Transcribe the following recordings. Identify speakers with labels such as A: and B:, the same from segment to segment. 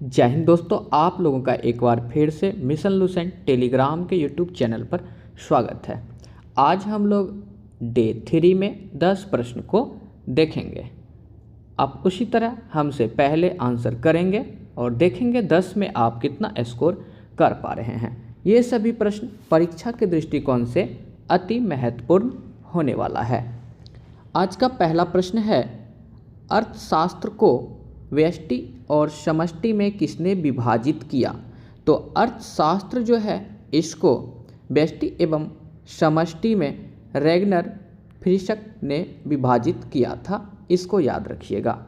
A: जय हिंद दोस्तों, आप लोगों का एक बार फिर से मिशन लुसेंट टेलीग्राम के यूट्यूब चैनल पर स्वागत है। आज हम लोग डे 3 में 10 प्रश्न को देखेंगे। आप उसी तरह हमसे पहले आंसर करेंगे और देखेंगे 10 में आप कितना स्कोर कर पा रहे हैं। ये सभी प्रश्न परीक्षा के दृष्टिकोण से अति महत्वपूर्ण होने वाला है। आज का पहला प्रश्न है, अर्थशास्त्र को व्यष्टि और समष्टि में किसने विभाजित किया? तो अर्थशास्त्र जो है इसको व्यष्टि एवं समष्टि में रैगनर फ्रिशक ने विभाजित किया था, इसको याद रखिएगा।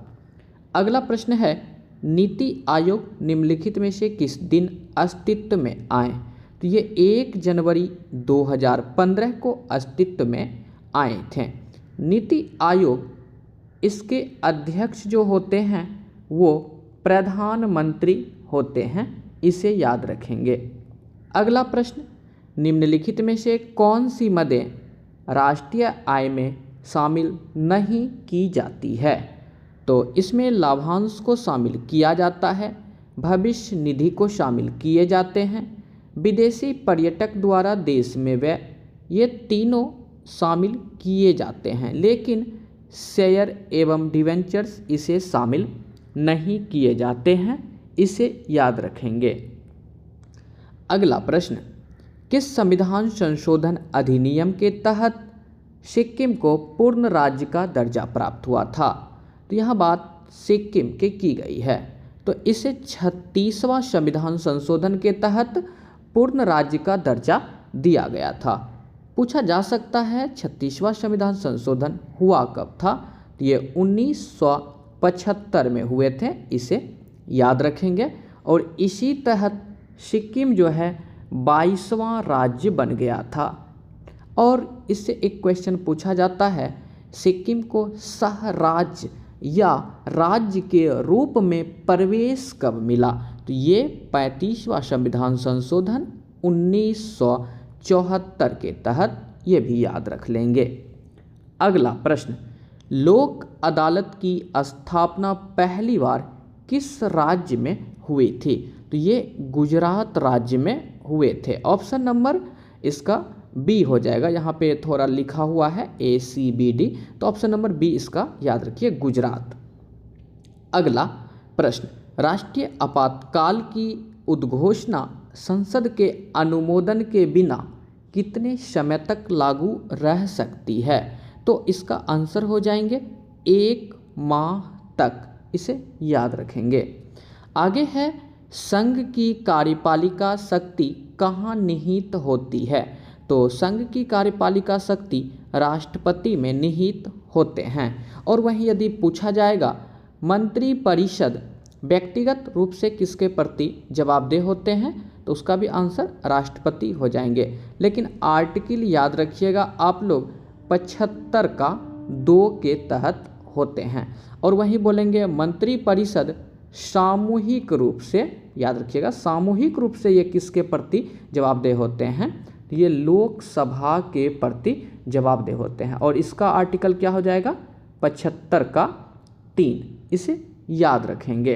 A: अगला प्रश्न है, नीति आयोग निम्नलिखित में से किस दिन अस्तित्व में आए? तो ये 1 जनवरी 2015 को अस्तित्व में आए थे। नीति आयोग, इसके अध्यक्ष जो होते हैं वो प्रधानमंत्री होते हैं, इसे याद रखेंगे। अगला प्रश्न, निम्नलिखित में से कौन सी मदें राष्ट्रीय आय में शामिल नहीं की जाती है? तो इसमें लाभांश को शामिल किया जाता है, भविष्य निधि को शामिल किए जाते हैं, विदेशी पर्यटक द्वारा देश में व्यय, ये तीनों शामिल किए जाते हैं, लेकिन शेयर एवं डिवेंचर्स इसे शामिल नहीं किए जाते हैं, इसे याद रखेंगे। अगला प्रश्न, किस संविधान संशोधन अधिनियम के तहत सिक्किम को पूर्ण राज्य का दर्जा प्राप्त हुआ था? तो यह बात सिक्किम की गई है, तो इसे 36वां संविधान संशोधन के तहत पूर्ण राज्य का दर्जा दिया गया था। पूछा जा सकता है 36वां संविधान संशोधन हुआ कब था? तो ये 1975 में हुए थे, इसे याद रखेंगे। और इसी तहत सिक्किम जो है 22वां राज्य बन गया था। और इससे एक क्वेश्चन पूछा जाता है, सिक्किम को सह राज्य या राज्य के रूप में प्रवेश कब मिला? तो ये 35वां संविधान संशोधन 1974 के तहत, ये भी याद रख लेंगे। अगला प्रश्न, लोक अदालत की स्थापना पहली बार किस राज्य में हुई थी? तो ये गुजरात राज्य में हुए थे। ऑप्शन नंबर इसका बी हो जाएगा, यहाँ पे थोड़ा लिखा हुआ है ACBD, तो ऑप्शन नंबर बी इसका याद रखिए, गुजरात। अगला प्रश्न, राष्ट्रीय आपातकाल की उद्घोषणा संसद के अनुमोदन के बिना कितने समय तक लागू रह सकती है? तो इसका आंसर हो जाएंगे 1 माह तक, इसे याद रखेंगे। आगे है, संघ की कार्यपालिका शक्ति कहाँ निहित होती है? तो संघ की कार्यपालिका शक्ति राष्ट्रपति में निहित होते हैं। और वहीं यदि पूछा जाएगा मंत्रिपरिषद व्यक्तिगत रूप से किसके प्रति जवाबदेह होते हैं? तो उसका भी आंसर राष्ट्रपति हो जाएंगे। लेकिन आर्टिकल याद रखिएगा आप लोग 75 का 2 के तहत होते हैं। और वहीं बोलेंगे मंत्रिपरिषद सामूहिक रूप से, याद रखिएगा सामूहिक रूप से ये किसके प्रति जवाबदेह होते हैं? तो ये लोकसभा के प्रति जवाबदेह होते हैं। और इसका आर्टिकल क्या हो जाएगा? 75 का 3, इसे याद रखेंगे।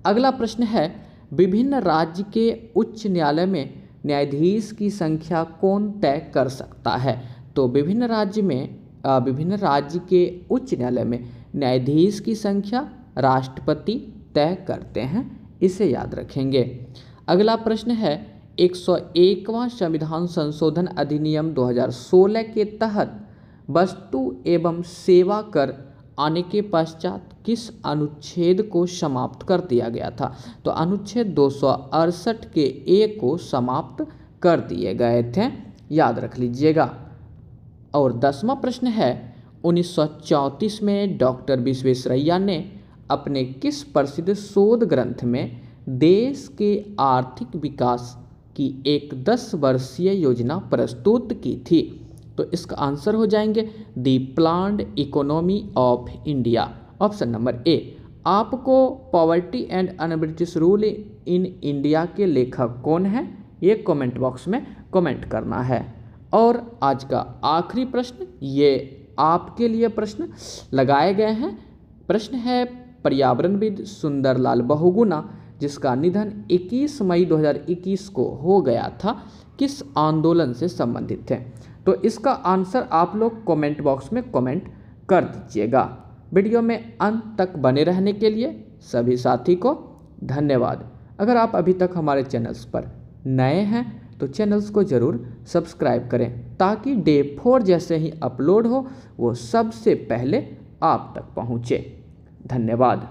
A: अगला प्रश्न है, विभिन्न राज्य के उच्च न्यायालय में न्यायाधीश की संख्या कौन तय कर सकता है? तो विभिन्न राज्य के उच्च न्यायालय में न्यायाधीश की संख्या राष्ट्रपति तय करते हैं, इसे याद रखेंगे। अगला प्रश्न है, 101वां संविधान संशोधन अधिनियम 2016 के तहत वस्तु एवं सेवा कर आने के पश्चात किस अनुच्छेद को समाप्त कर दिया गया था? तो अनुच्छेद 268 के ए को समाप्त कर दिए गए थे, याद रख लीजिएगा। और 10वां प्रश्न है, 1934 में डॉक्टर विश्वेश्वरैया ने अपने किस प्रसिद्ध शोध ग्रंथ में देश के आर्थिक विकास की एक 10 वर्षीय योजना प्रस्तुत की थी? तो इसका आंसर हो जाएंगे the planned economy of India, option number A. आपको poverty and unBritish rule in India के लेखक कौन हैं? ये कमेंट बॉक्स में कमेंट करना है। और आज का आखिरी प्रश्न, ये आपके लिए प्रश्न लगाए गए हैं। प्रश्न है, पर्यावरणविद सुंदरलाल बहुगुणा, जिसका निधन 21 मई 2021 को हो गया था, किस आंदोलन से संबंधित थे? तो इसका आंसर आप लोग कमेंट बॉक्स में कमेंट कर दीजिएगा। वीडियो में अंत तक बने रहने के लिए सभी साथी को धन्यवाद। अगर आप अभी तक हमारे चैनल्स पर नए हैं तो चैनल्स को ज़रूर सब्सक्राइब करें, ताकि डे 4 जैसे ही अपलोड हो वो सबसे पहले आप तक पहुँचे। धन्यवाद।